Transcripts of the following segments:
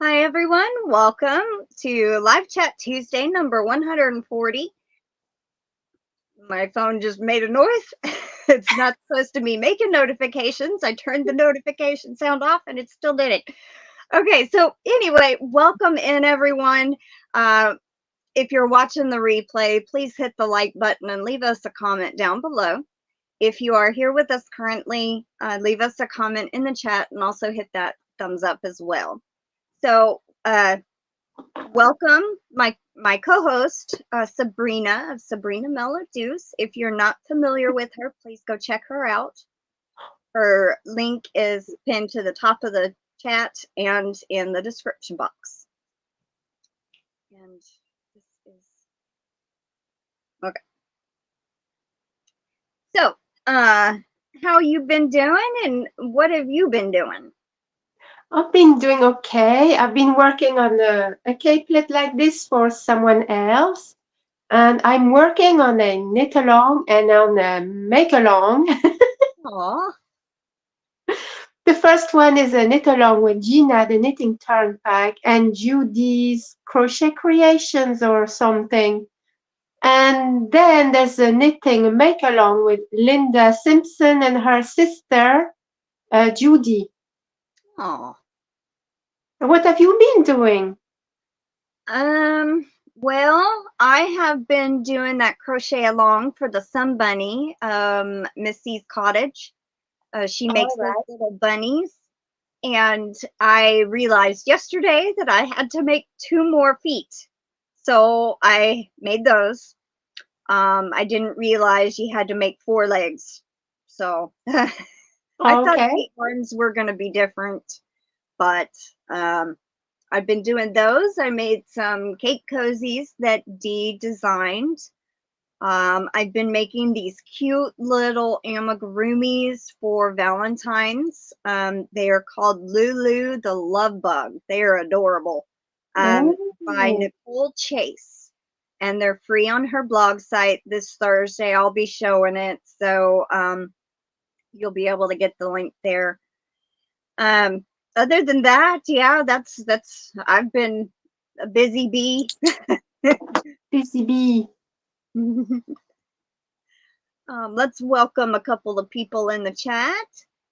Hi everyone, welcome to Live Chat Tuesday number 140. My phone just made a noise. It's not supposed to be making notifications. I turned the notification sound off and it still did it. Okay, so anyway, welcome in everyone. If you're watching the replay, please hit the like button and leave us a comment down below. If you are here with us currently, leave us a comment in the chat and also hit that thumbs up as well. So, welcome my co-host Sabrina of Sabrina Melodies. If you're not familiar with her, please go check her out. Her link is pinned to the top of the chat and in the description box. And this is okay. So, how you been doing, and what have you been doing? I've been doing okay. I've been working on a capelet like this for someone else. And I'm working on a knit along and on a make along. Aw. The first one is a knit along with Gina, the knitting turn pack, and Judy's crochet creations or something. And then there's a knitting make along with Linda Simpson and her sister, Judy. Oh. What have you been doing? Well, I have been doing that crochet along for the Sun Bunny, Missy's Cottage. She makes All those right. little bunnies. And I realized yesterday that I had to make 2 more feet. So I made those. I didn't realize you had to make 4 legs. So I thought Okay. the arms were going to be different, but I've been doing those. I made some cake cozies that Dee designed. I've been making these cute little amigurumis for Valentine's. They are called Lulu the Love Bug. They are adorable. By Oh. Nicole Chase. And they're free on her blog site this Thursday. I'll be showing it. So you'll be able to get the link there. Other than that, yeah, that's I've been a busy bee. PCB. Let's welcome a couple of people in the chat.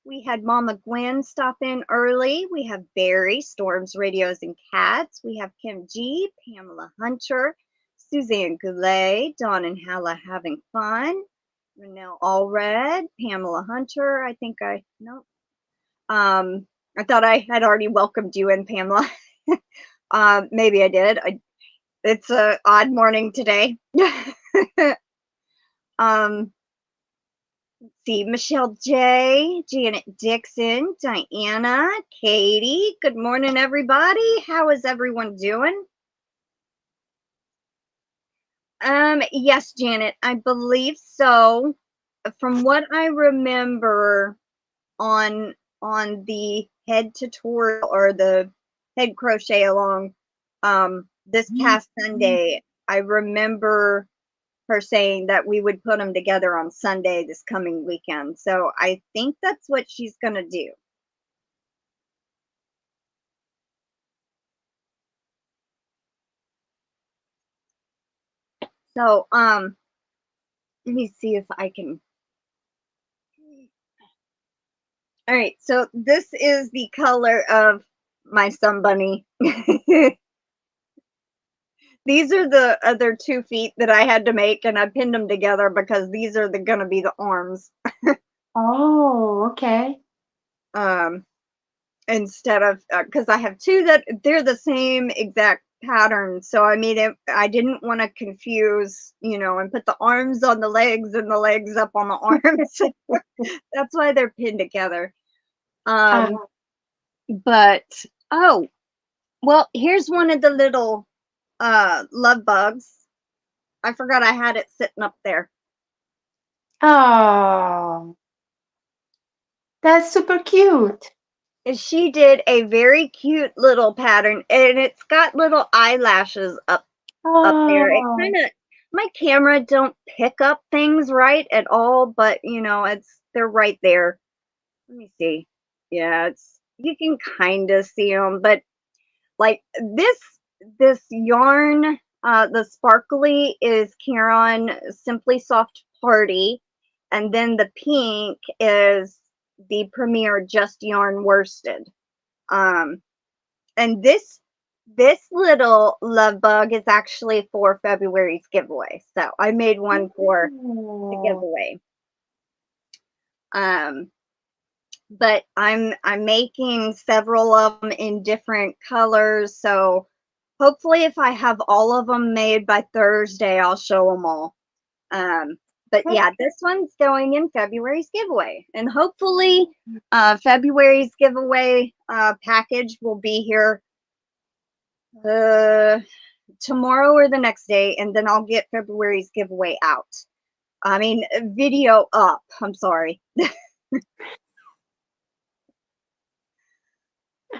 We had Mama Gwen stop in early. We have Barry, Storms, Radios, and Cats. We have Kim G, Pamela Hunter, Suzanne Goulet, Dawn and Hala having fun, Ronell Allred, Pamela Hunter. I thought I had already welcomed you in, Pamela. Maybe I did. It's a odd morning today. Let's see, Michelle J, Janet Dixon, Diana, Katie. Good morning, everybody. How is everyone doing? Yes, Janet, I believe so. From what I remember on the head tutorial or the head crochet along this past Sunday, I remember her saying that we would put them together on Sunday this coming weekend. So I think that's what she's going to do. So, let me see if I can. All right. So this is the color of my Sun Bunny. These are the other 2 feet that I had to make, and I pinned them together because these are going to be the arms. Oh, okay. Instead of because I have 2 that they're the same exact pattern. So I made it. I didn't want to confuse, and put the arms on the legs and the legs up on the arms. That's why they're pinned together. Uh, But oh, well, here's one of the little love bugs. I forgot I had it sitting up there. oh, that's super cute. She did a very cute little pattern, and it's got little eyelashes up there. It Oh, kind of my camera don't pick up things right at all, but they're right there. Let me see. Yeah, it's you can kind of see them, but like this yarn, the sparkly is Caron Simply Soft Party, and then the pink is the Premier Just Yarn Worsted. And this little love bug is actually for February's giveaway. So I made one for the giveaway. But I'm making several of them in different colors. So hopefully if I have all of them made by Thursday, I'll show them all. But yeah, this one's going in February's giveaway. And hopefully February's giveaway package will be here tomorrow or the next day, and then I'll get February's giveaway out. I mean, video up. I'm sorry.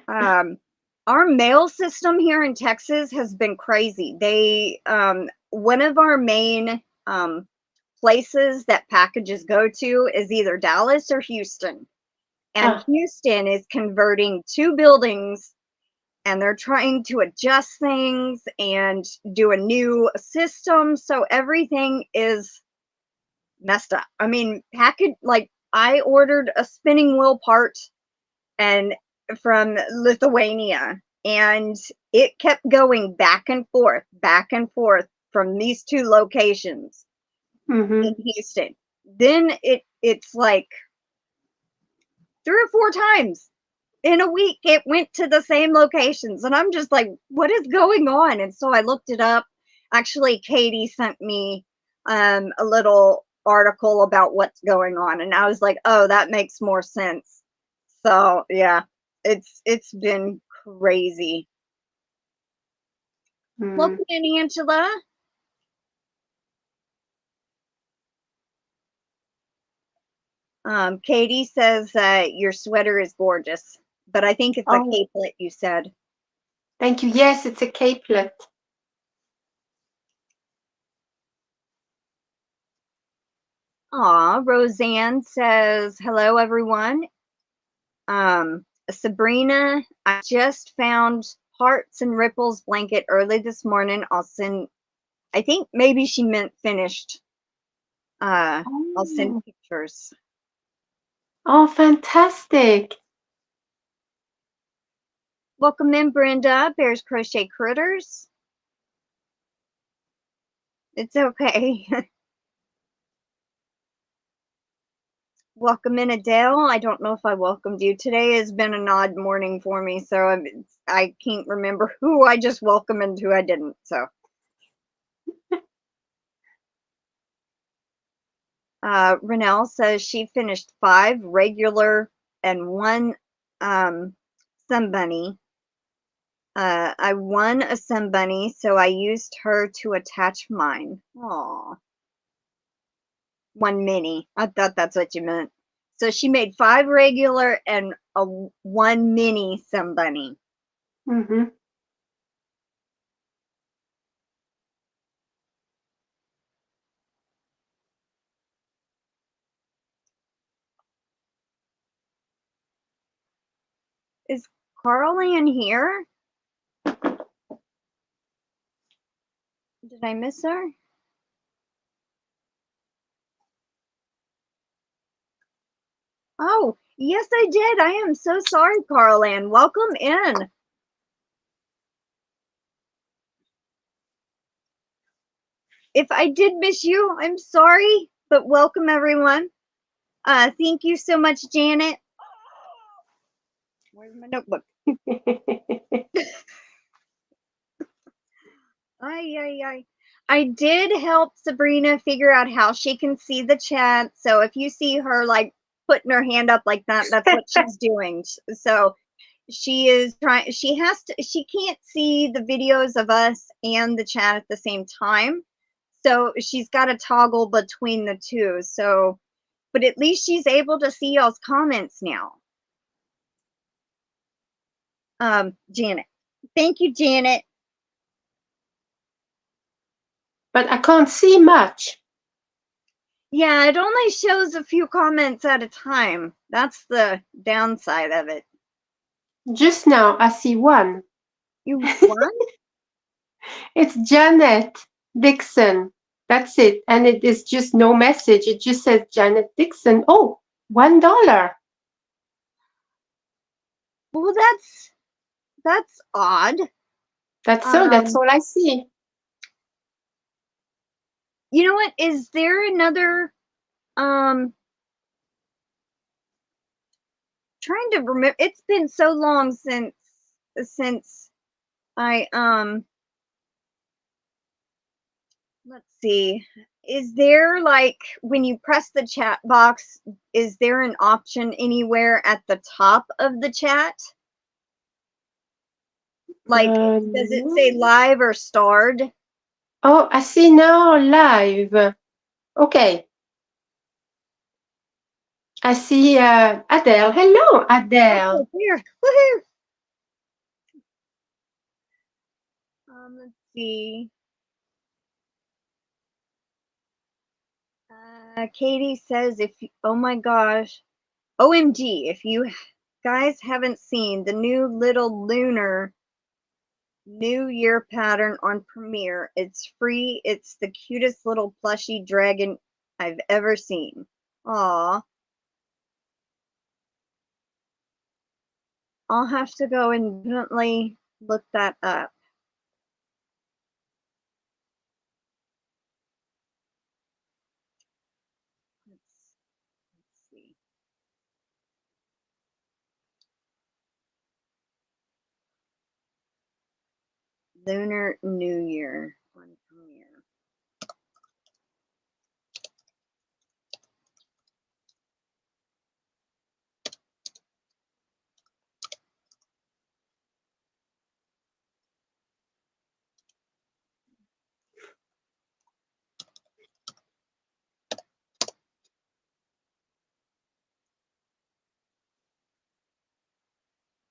Our mail system here in Texas has been crazy. They one of our main places that packages go to is either Dallas or Houston. And Houston is converting 2 buildings, and they're trying to adjust things and do a new system. So everything is messed up. I mean, like I ordered a spinning wheel part and from Lithuania, and it kept going back and forth from these 2 locations in Houston. Then it's like 3 or 4 times in a week it went to the same locations, and I'm just like, what is going on? And so I looked it up. Actually, Katie sent me a little article about what's going on, and I was like, oh, that makes more sense. So yeah, it's been crazy. Welcome in, Angela. Katie says your sweater is gorgeous, but I think it's a capelet, you said. Thank you. Yes, it's a capelet. Roseanne says, hello, everyone. Sabrina, I just found Hearts and Ripples blanket early this morning. I'll send, I think maybe she meant finished. I'll send pictures. Oh, fantastic. Welcome in, Brenda. Bears Crochet Critters. It's okay. Welcome in, Adele. I don't know if I welcomed you. Today has been an odd morning for me, so I can't remember who I just welcomed and who I didn't. So, Ronell says she finished 5 regular and 1 sun bunny. I won a sun bunny, so I used her to attach mine. Aw. 1 mini. I thought that's what you meant. So she made 5 regular and 1 mini sun bunny. Is Carl-Ann here? Did I miss her? Oh, yes, I did. I am so sorry, Carl-Ann. Welcome in. If I did miss you, I'm sorry, but welcome, everyone. Thank you so much, Janet. Where's my notebook? I did help Sabrina figure out how she can see the chat. So if you see her like putting her hand up like that, that's what she's doing. So she is trying, she can't see the videos of us and the chat at the same time. So she's got to toggle between the 2. So, but at least she's able to see y'all's comments now. Janet. Thank you, Janet. But I can't see much. Yeah, it only shows a few comments at a time. That's the downside of it. Just now I see 1. You what? It's Janet Dixon. That's it. And it is just no message. It just says Janet Dixon. Oh, $1. Well, that's odd. That's Um, all I see. you know what? Is there another trying to remember, it's been so long since I let's see. Is there, like, when you press the chat box, is there an option anywhere at the top of the chat? Like, does it say live or starred? Oh, I see now live. Okay. I see Adele. Hello, Adele. Oh, here. Woohoo! Let's see. Katie says, oh my gosh, OMG, if you guys haven't seen the new little lunar New Year pattern on Premiere, it's free. It's the cutest little plushy dragon I've ever seen. Aw. I'll have to go and definitely look that up. Let's see. Lunar New Year on Premiere.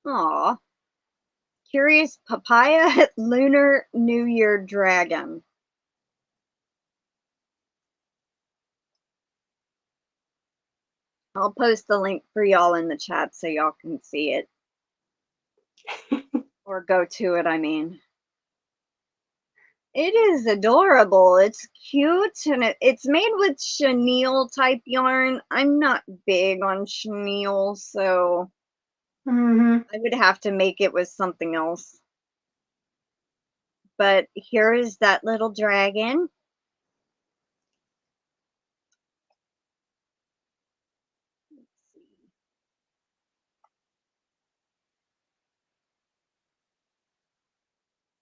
Aw. Curious Papaya Lunar New Year Dragon. I'll post the link for y'all in the chat so y'all can see it. Or go to it, I mean. It is adorable. It's cute, and it's made with chenille type yarn. I'm not big on chenille, so I would have to make it with something else. But here is that little dragon.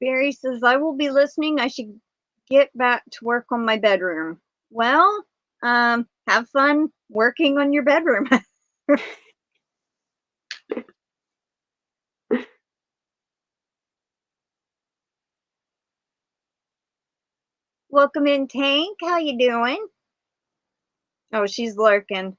Barry says, I will be listening. I should get back to work on my bedroom. Well, have fun working on your bedroom. Welcome in, Tank. How you doing? Oh, she's lurking.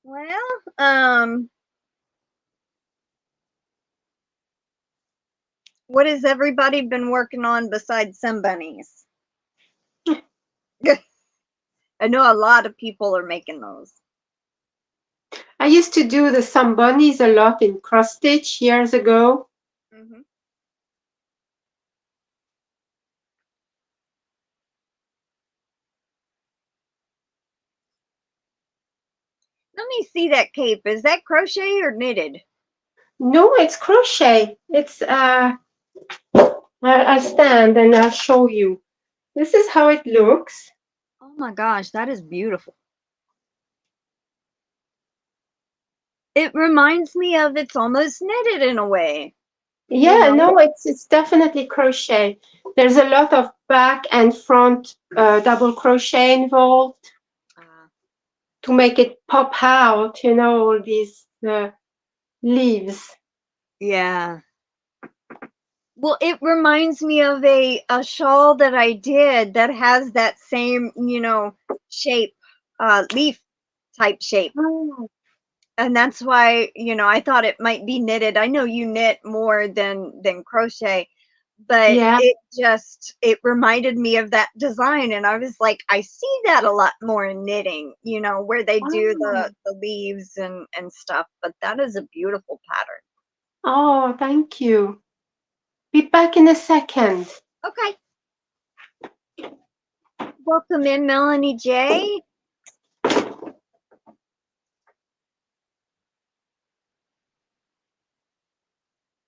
Well, what has everybody been working on besides some bunnies? I know a lot of people are making those. I used to do the some bunnies a lot in cross stitch years ago. Mm-hmm. Let me see that cape. Is that crochet or knitted? No, it's crochet. It's I'll stand and I'll show you. This is how it looks. Oh my gosh, that is beautiful. It reminds me of, it's almost knitted in a way. Yeah, You know? no, it's definitely crochet. There's a lot of back and front double crochet involved to make it pop out, you know, all these leaves. Yeah. Well, it reminds me of a shawl that I did that has that same, shape, leaf type shape. Oh. And that's why, I thought it might be knitted. I know you knit more than crochet, but Yeah. it reminded me of that design, and I was like, I see that a lot more in knitting, you know, where they do Oh, the leaves and stuff, but that is a beautiful pattern. oh, thank you. Be back in a second. Okay. Welcome in, Melanie J.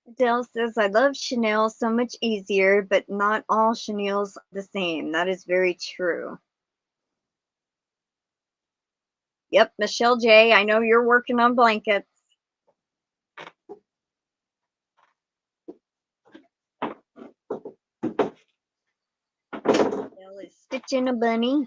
Adele says, I love Chanel, so much easier, but not all chenilles are the same. That is very true. Yep, Michelle J, I know you're working on blankets. Adele is stitching a bunny.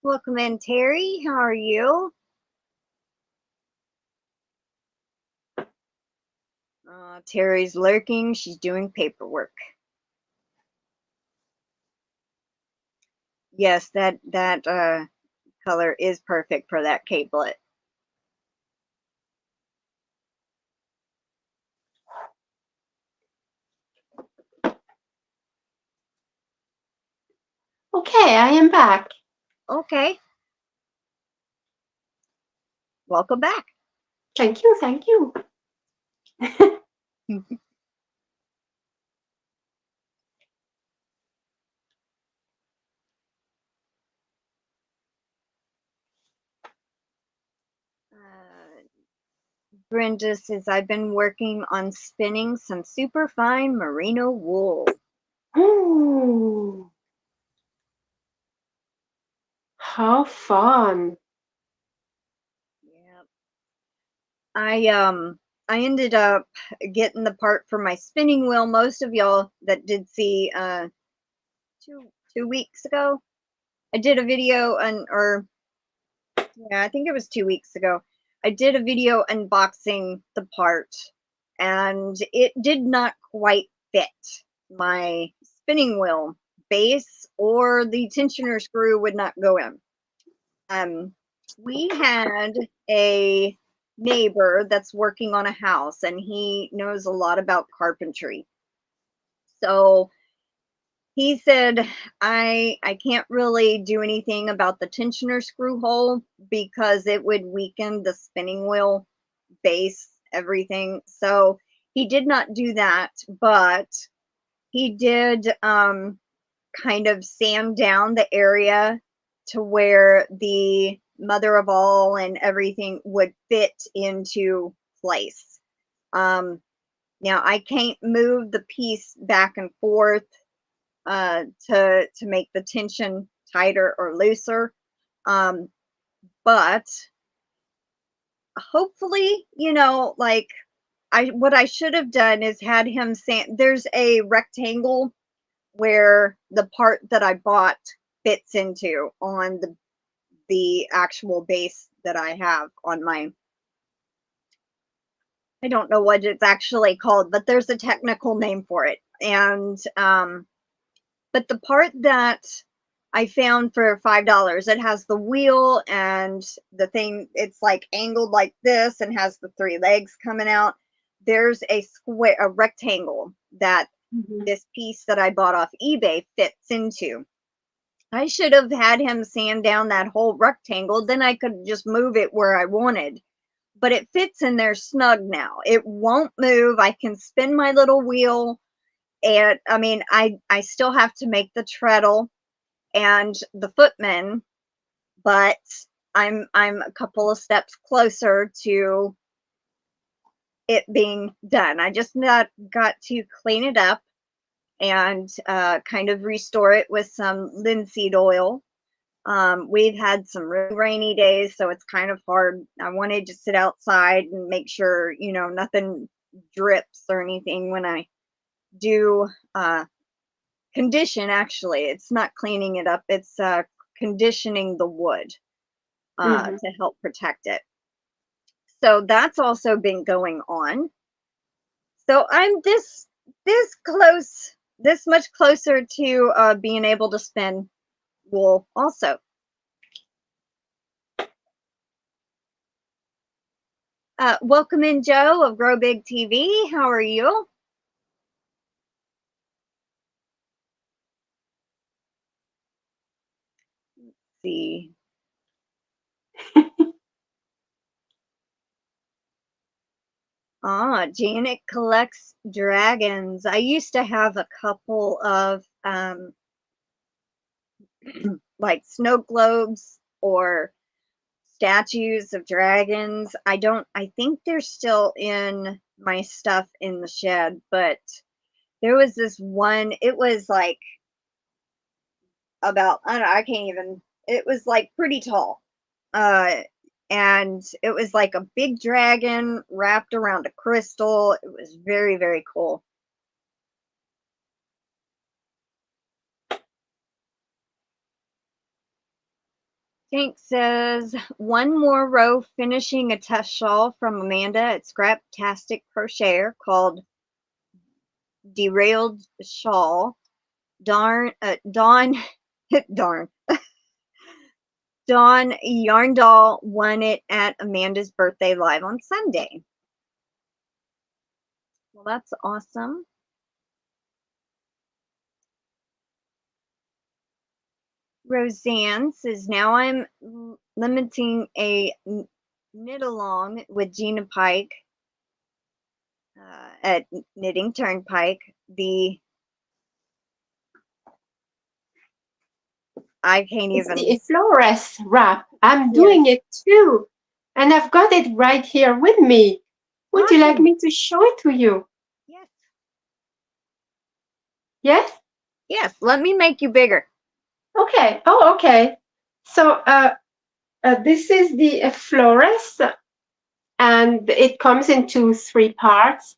Welcome in, Terry. How are you? Terry's lurking. She's doing paperwork. Yes, that color is perfect for that capelet. Okay, I am back. Okay. Welcome back. Thank you, thank you. Brenda says, I've been working on spinning some super fine merino wool. Ooh, how fun. Yep. I ended up getting the part for my spinning wheel. Most of y'all that did see two weeks ago, I did a video yeah, I think it was 2 weeks ago. I did a video unboxing the part, and it did not quite fit my spinning wheel base, or the tensioner screw would not go in. We had a neighbor that's working on a house, and he knows a lot about carpentry. So he said, I can't really do anything about the tensioner screw hole because it would weaken the spinning wheel base, everything. So he did not do that, but he did kind of sand down the area to where the mother of all and everything would fit into place. Now I can't move the piece back and forth to make the tension tighter or looser, but hopefully, you know, like what I should have done is had him sand. There's a rectangle where the part that I bought fits into on the actual base that I have on my, I don't know what it's actually called, but there's a technical name for it. And but the part that I found for $5, it has the wheel and the thing, it's like angled like this and has the 3 legs coming out. There's a rectangle that this piece that I bought off eBay fits into. I should have had him sand down that whole rectangle, then I could just move it where I wanted. But it fits in there snug now. It won't move. I can spin my little wheel, and I mean, I still have to make the treadle and the footman, but I'm a couple of steps closer to it being done. I just got to clean it up and kind of restore it with some linseed oil. We've had some really rainy days, so it's kind of hard. I wanted to sit outside and make sure, you know, nothing drips or anything when I do condition. Actually, it's not cleaning it up, it's conditioning the wood to help protect it. So that's also been going on. So I'm this much closer to being able to spin wool also. Welcome in, Joe of Grow Big TV. How are you? Let's see. Janet collects dragons. I used to have a couple of like snow globes or statues of dragons. I think they're still in my stuff in the shed, but there was this one, it was like about, I don't know, I can't even, it was like pretty tall. And it was like a big dragon wrapped around a crystal. It was very, very cool. Tank says, one more row finishing a test shawl from Amanda at Scraptastic Crocheter called Derailed Shawl. Dawn, darn. Dawn Yarndall won it at Amanda's birthday live on Sunday. Well, that's awesome. Roseanne says, now I'm limiting a knit along with Gina Pike at Knitting Turnpike. I can't It's even. the Flores wrap. I'm Yes. doing it too. And I've got it right here with me. Would you like Awesome. me to show it to you? Yes. Yes? Yes. Let me make you bigger. Okay. Oh, okay. So this is the Flores, and it comes into 3 parts.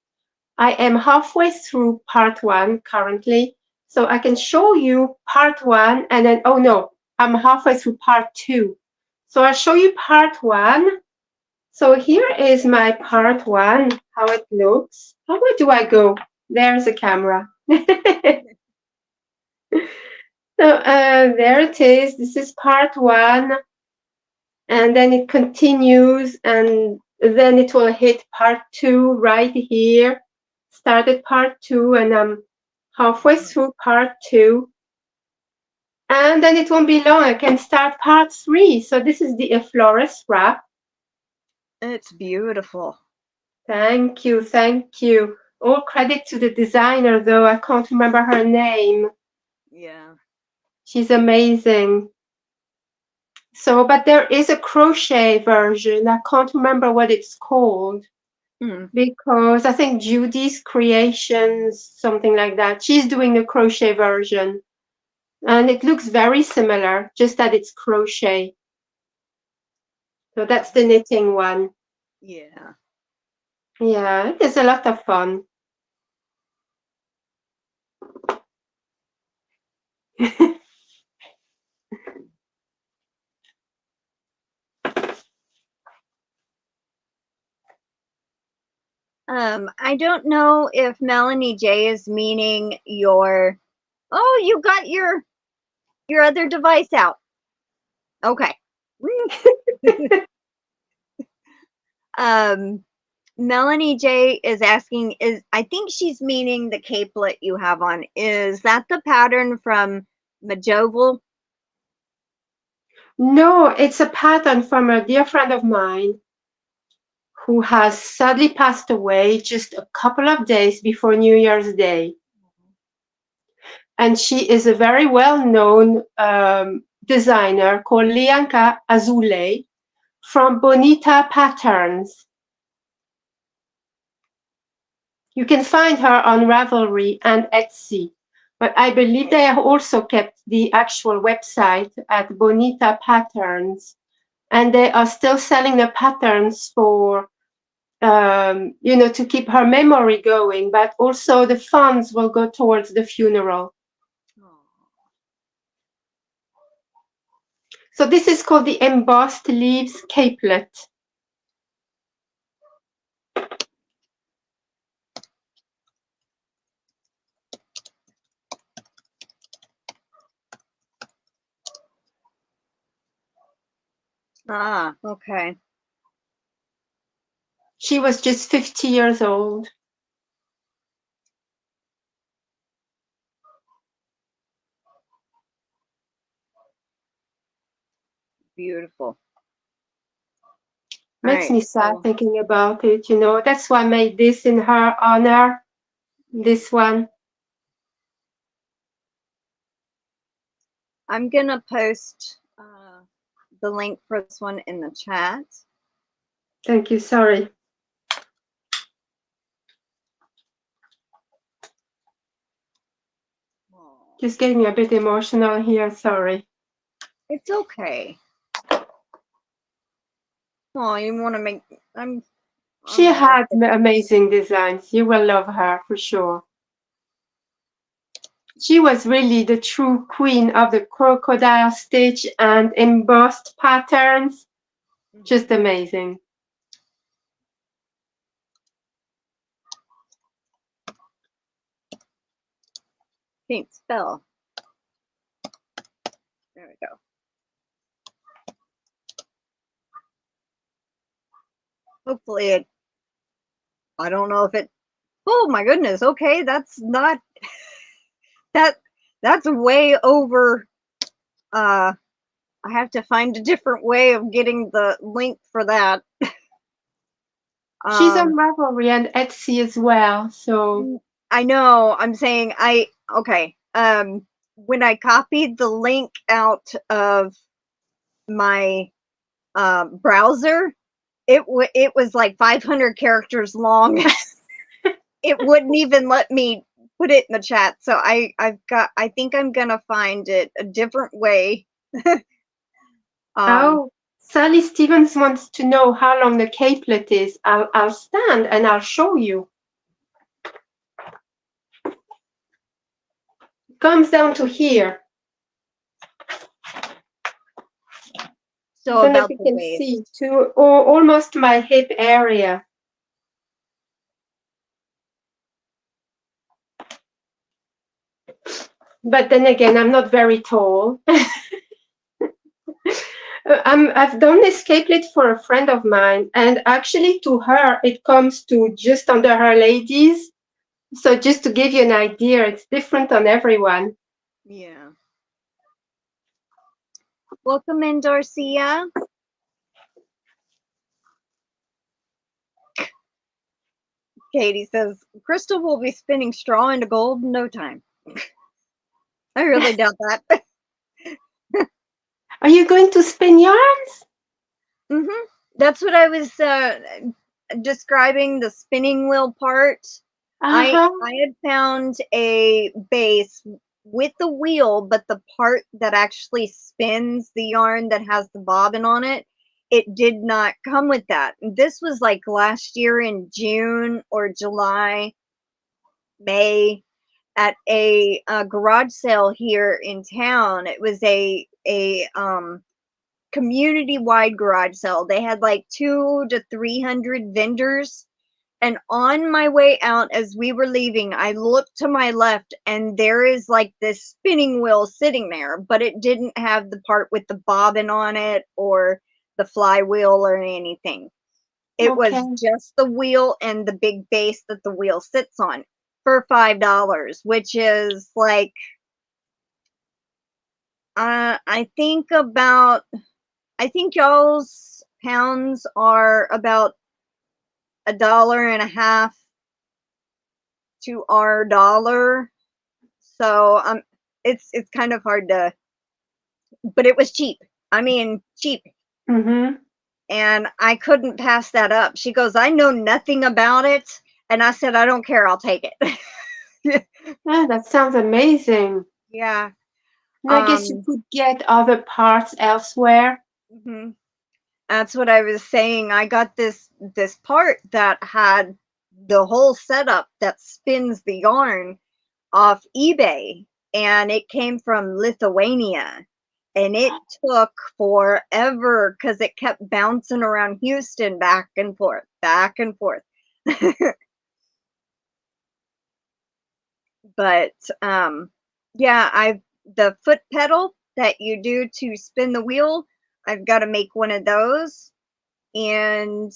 I am halfway through part 1 currently, so I can show you part 1, and then, oh no, I'm halfway through part 2. So I'll show you part 1. So here is my part 1, how it looks. How where do I go? There's a camera. So there it is. This is part 1, and then it continues, and then it will hit part 2 right here. Started part 2, and I'm halfway through part 2. And then it won't be long. I can start part 3. So this is the Flores wrap. It's beautiful. Thank you, thank you. All credit to the designer, though. I can't remember her name. Yeah. She's amazing. So, but there is a crochet version. I can't remember what it's called because I think Judy's Creations, something like that. She's doing the crochet version. And it looks very similar, just that it's crochet. So that's the knitting one. Yeah. Yeah, it is a lot of fun. I don't know if Melanie J is meaning your. Oh, you got your other device out. Okay. Melanie J is asking, I think she's meaning the capelet you have on. Is that the pattern from Majoval? No, it's a pattern from a dear friend of mine who has sadly passed away just a couple of days before New Year's Day. And she is a very well-known designer called Lianka Azule from Bonita Patterns. You can find her on Ravelry and Etsy, but I believe they have also kept the actual website at Bonita Patterns, and they are still selling the patterns for to keep her memory going, but also the funds will go towards the funeral. So this is called the Embossed Leaves Capelet. Ah, okay. She was just 50 years old. Beautiful. Makes me sad So thinking about it, you know. That's why I made this in her honor. This one. I'm gonna post the link for this one in the chat. Thank you. Sorry. Just getting a bit emotional here. Sorry. It's okay. Oh, you want to make? She had amazing designs. You will love her for sure. She was really the true queen of the crocodile stitch and embossed patterns. Just amazing. Can't spell. There we go. Hopefully it. I don't know if it. Oh my goodness. Okay, that's not. That's way over. I have to find a different way of getting the link for that. She's on Ravelry and Etsy as well. So I know. I'm saying okay. When I copied the link out of my browser, it was like 500 characters long. It wouldn't even let me put it in the chat. So I think I'm gonna find it a different way. oh, Sally Stevens wants to know how long the capelet is. I'll stand and I'll show you. It comes down to here. So I don't know if about you the can waist. see to almost my hip area. But then again, I'm not very tall. I've done this capelet for a friend of mine, and actually to her, it comes to just under her ladies. So just to give you an idea, it's different on everyone. Yeah. Welcome in, Darcia. Katie says, Crystal will be spinning straw into gold in no time. I really doubt that. Are you going to spin yarns? Mm-hmm. That's what I was describing, the spinning wheel part. I had found a base with the wheel, but the part that actually spins the yarn that has the bobbin on it, it did not come with that. This was like last year in June or July, May, at a garage sale here in town. It was a community-wide garage sale. They had like 200 to 300 vendors. And on my way out, as we were leaving, I looked to my left and there is like this spinning wheel sitting there, but it didn't have the part with the bobbin on it or the flywheel or anything. It was just the wheel and the big base that the wheel sits on for $5, which is like, I think y'all's pounds are about $1.50 to our dollar. So it's kind of hard to, but it was cheap. I mean, cheap. Mm-hmm. And I couldn't pass that up. She goes, I know nothing about it. And I said, I don't care. I'll take it. Yeah, that sounds amazing. Yeah. And I guess you could get other parts elsewhere. Mm-hmm. That's what I was saying. I got this part that had the whole setup that spins the yarn off eBay, and it came from Lithuania, and it took forever because it kept bouncing around Houston back and forth, back and forth. But yeah, the foot pedal that you do to spin the wheel, I've got to make one of those, and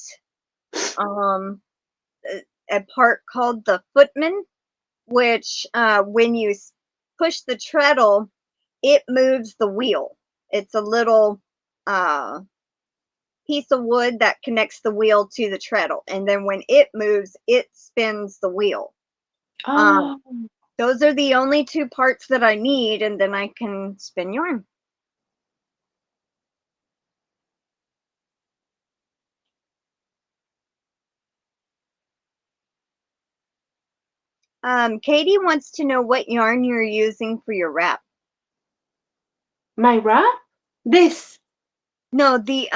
a part called the footman, which when you push the treadle, it moves the wheel. It's a little piece of wood that connects the wheel to the treadle, and then when it moves, it spins the wheel. Oh, Those are the only two parts that I need, and then I can spin yarn. Katie wants to know what yarn you're using for your wrap. my wrap? This. No, the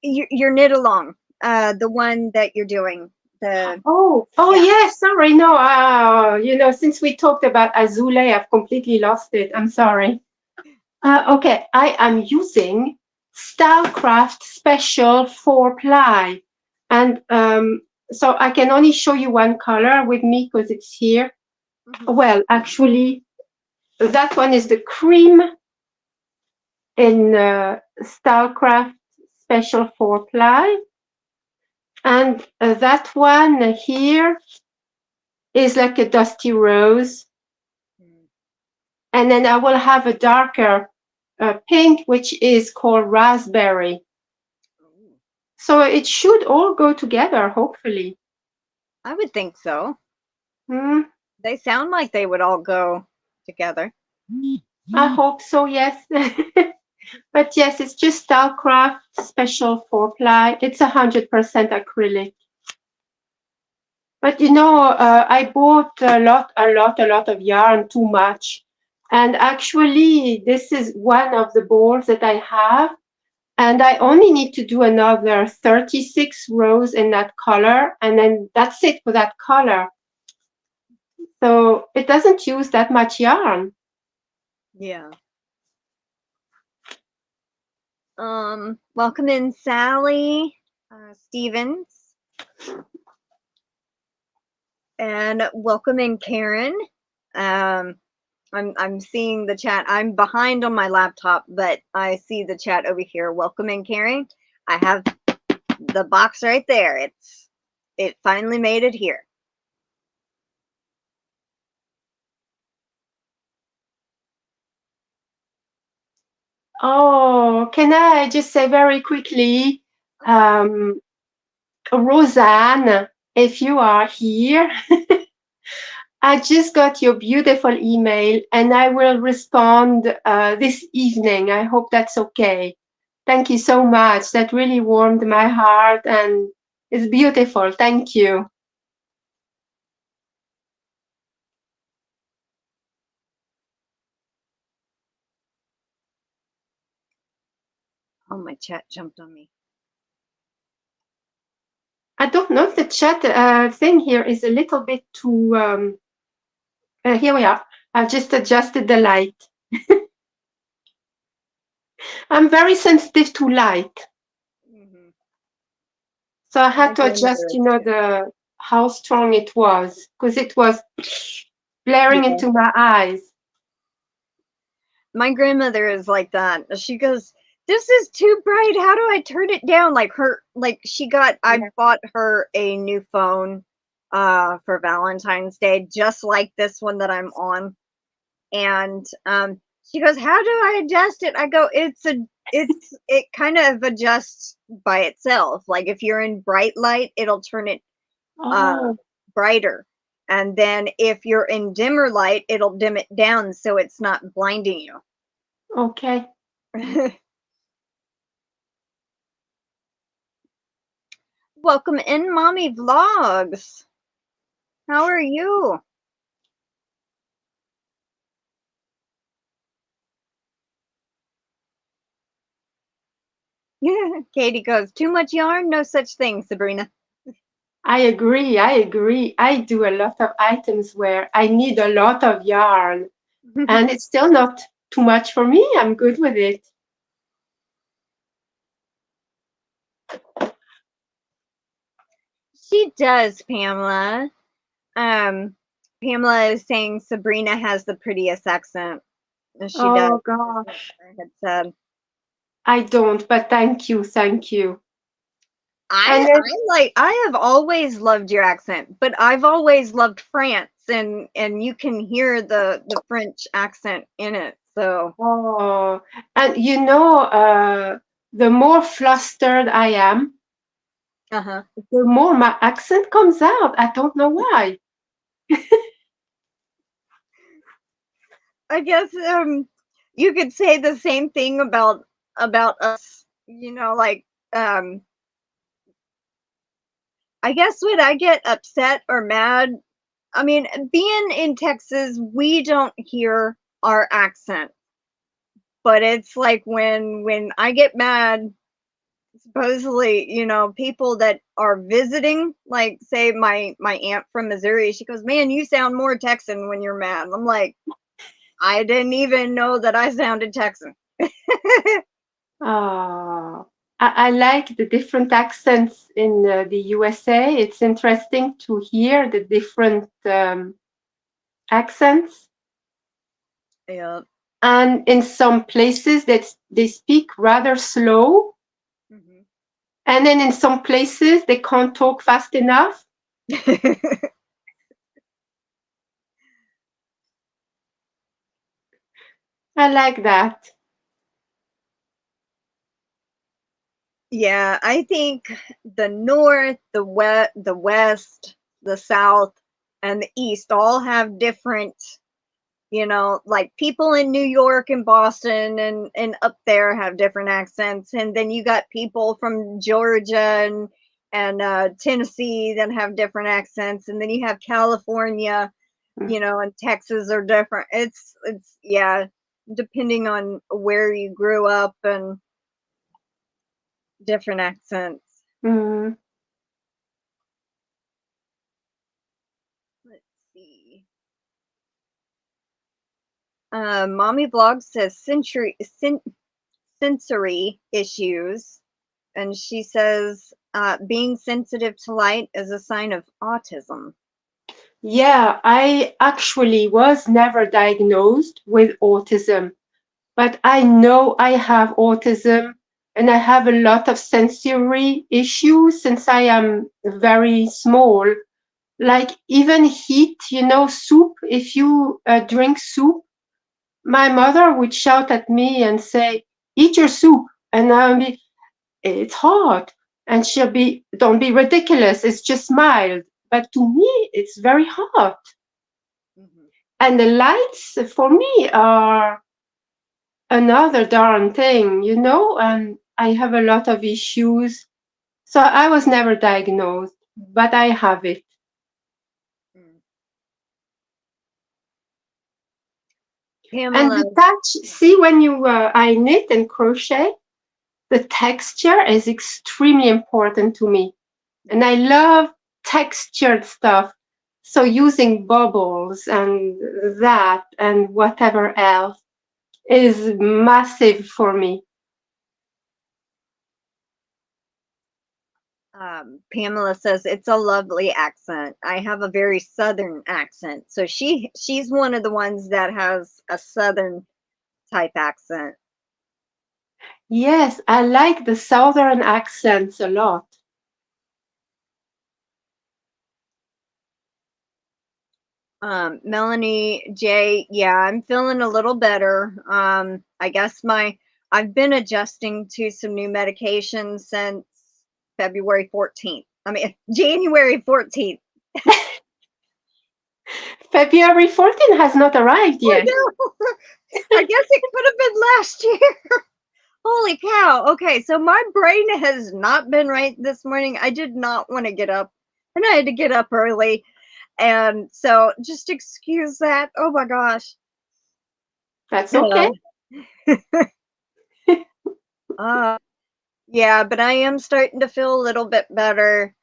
your knit along, the one that you're doing. The Oh, yeah. yes. Sorry. No, since we talked about Azule, I've completely lost it. I'm sorry. Okay, I am using Stylecraft Special 4-ply. And so I can only show you one color with me because it's here. Well, actually, that one is the cream in Stylecraft Special 4-ply. And that one here is like a dusty rose. And then I will have a darker pink, which is called raspberry. So it should all go together, hopefully. I would think so. Mm, They sound like they would all go together. I hope so, yes. But yes, it's just Stylecraft Special 4-ply. It's 100% acrylic. But I bought a lot of yarn, too much. And actually, this is one of the balls that I have. And I only need to do another 36 rows in that color. And then that's it for that color. So it doesn't use that much yarn. Yeah. Welcome in, Sally Stevens. And welcome in, Karen. I'm seeing the chat. I'm behind on my laptop, but I see the chat over here. Welcome in, Karen. I have the box right there. It finally made it here. Oh, can I just say very quickly, Roseanne, if you are here, I just got your beautiful email and I will respond this evening. I hope that's okay. Thank you so much. That really warmed my heart and it's beautiful. Thank you. Oh, my chat jumped on me. I don't know if the chat thing here is a little bit too. Here we are. I've just adjusted the light. I'm very sensitive to light. So I had to adjust, how strong it was because it was blaring into my eyes. My grandmother is like that. She goes, "This is too bright. How do I turn it down?" I bought her a new phone for Valentine's Day, just like this one that I'm on. And she goes, "How do I adjust it?" I go, it kind of adjusts by itself. Like if you're in bright light, it'll turn it brighter. And then if you're in dimmer light, it'll dim it down so it's not blinding you. Okay. Welcome in, Mommy Vlogs. How are you? Katie goes, "Too much yarn? No such thing, Sabrina." I agree. I do a lot of items where I need a lot of yarn and it's still not too much for me. I'm good with it. She does, Pamela. Pamela is saying Sabrina has the prettiest accent. She does. Oh gosh. I had said. I don't, but thank you, thank you. And I have always loved your accent, but I've always loved France, and you can hear the French accent in it. So oh, and you know, the more flustered I am, uh-huh. the more my accent comes out. I don't know why. I guess you could say the same thing about us, you know, like I guess when I get upset or mad, I mean, being in Texas, we don't hear our accent. But it's like when I get mad, supposedly, you know, people that are visiting, like say my aunt from Missouri, she goes, "Man, you sound more Texan when you're mad." I'm like, I didn't even know that I sounded Texan. Oh, I like the different accents in the USA. It's interesting to hear the different accents. Yeah. And in some places that they speak rather slow, Mhm. and then in some places they can't talk fast enough. I like that. Yeah, I think the north, the west, the south, and the east all have different, you know, like people in New York and Boston and up there have different accents, and then you got people from Georgia and Tennessee that have different accents, and then you have California, you know, and Texas are different. It's yeah, depending on where you grew up and different accents. Mm. Let's see. Mommy Blog says sensory issues, and she says being sensitive to light is a sign of autism. Yeah, I actually was never diagnosed with autism, but I know I have autism and I have a lot of sensory issues since I am very small. Like even heat, you know, soup. If you drink soup, my mother would shout at me and say, "Eat your soup," and I'll be, "It's hot," and she'll be, "Don't be ridiculous. It's just mild." But to me, it's very hot. Mhm. And the lights for me are another darn thing, you know, and I have a lot of issues. So I was never diagnosed, but I have it. Mm. And Pamela, the touch, see, when you I knit and crochet, the texture is extremely important to me. And I love textured stuff. So using bubbles and that and whatever else is massive for me. Pamela says it's a lovely accent. I have a very southern accent, so she's one of the ones that has a southern type accent. Yes, I like the southern accents a lot. Melanie J, yeah, I'm feeling a little better. I guess I've been adjusting to some new medications since February 14th. I mean, January 14th. February 14 has not arrived Oh yet. no, I guess it could have been last year. Holy cow. Okay, so my brain has not been right this morning. I did not want to get up, and I had to get up early. And so just excuse that. Oh my gosh. That's okay. Uh, uh, yeah, but I am starting to feel a little bit better.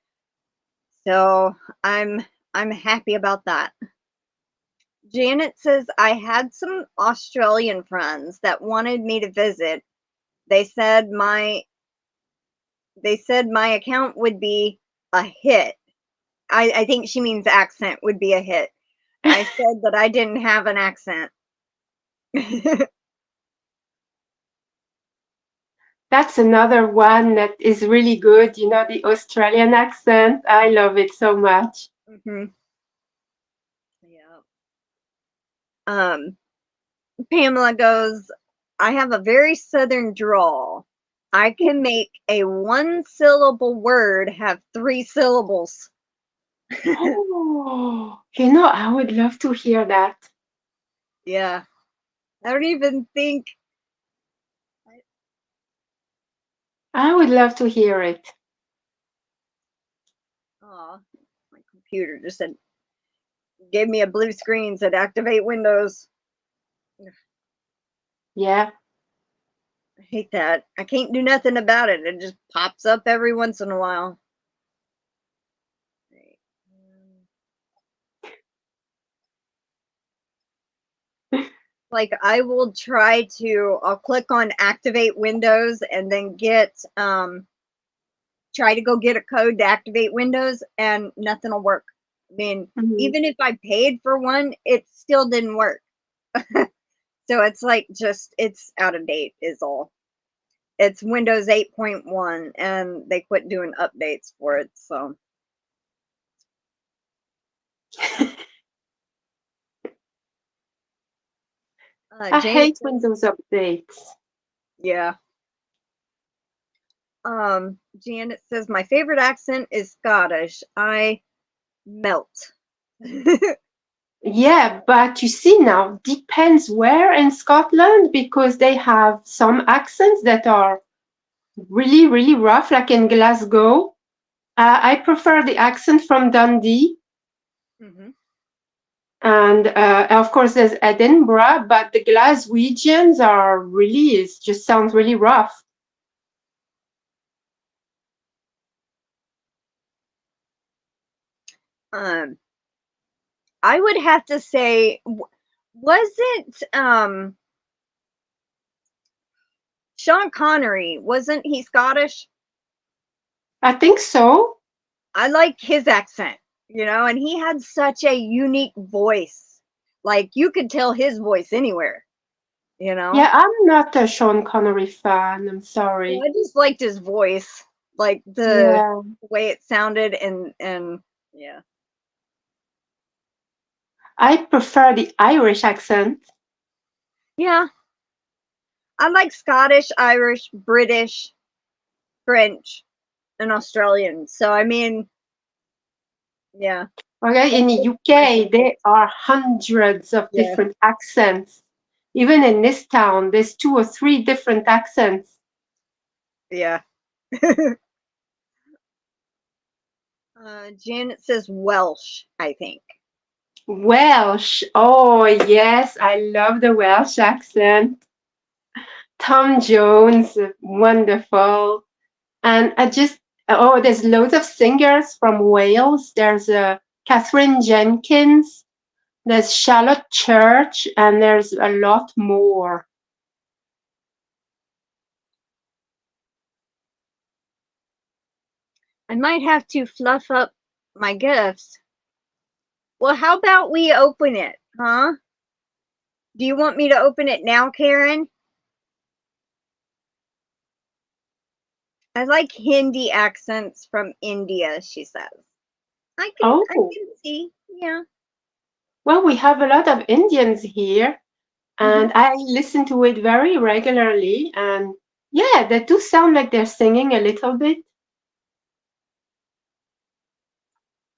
So I'm happy about that. Janet says I had some Australian friends that wanted me to visit. They said my account would be a hit. I think she means accent would be a hit. I said that I didn't have an accent. That's another one that is really good. You know, the Australian accent. I love it so much. Mm-hmm. Yeah. Pamela goes, I have a very southern drawl. I can make a one syllable word have 3 syllables. Oh, you know, I would love to hear that. Yeah. I don't even think. I would love to hear it. Oh, my computer just said, gave me a blue screen, said activate Windows. Yeah. I hate that. I can't do nothing about it. It just pops up every once in a while. Like I will try to, I'll click on activate Windows and then get, try to go get a code to activate Windows and nothing will work. I mean, even if I paid for one, it still didn't work. So it's like just, it's out of date is all. It's Windows 8.1 and they quit doing updates for it. So I hate Windows updates. Yeah. Janet says my favorite accent is Scottish. I melt. Yeah, but you see now, depends where in Scotland, because they have some accents that are really, really rough, like in Glasgow. I prefer the accent from Dundee. Mm-hmm. And of course, there's Edinburgh, but the Glaswegians are really, it just sounds really rough. I would have to say, wasn't Sean Connery, wasn't he Scottish? I think so. I like his accent, you know, and he had such a unique voice. Like you could tell his voice anywhere, you know. Yeah, I'm not a Sean Connery fan. I'm sorry. Well, I just liked his voice, like the way it sounded, and yeah. I prefer the Irish accent. Yeah, I like Scottish, Irish, British, French, and Australian. So I mean, yeah. Okay, in the UK, there are hundreds of different accents. Even in this town, there's 2 or 3 different accents. Yeah. Janet says Welsh, I think. Welsh. Oh, yes, I love the Welsh accent. Tom Jones, wonderful. And there's loads of singers from Wales. There's Catherine Jenkins, there's Charlotte Church, and there's a lot more. I might have to fluff up my gifts. Well, how about we open it, huh? Do you want me to open it now, Karen? I like Hindi accents from India, she says. I can see, yeah. Well, we have a lot of Indians here, and I listen to it very regularly. And yeah, they do sound like they're singing a little bit.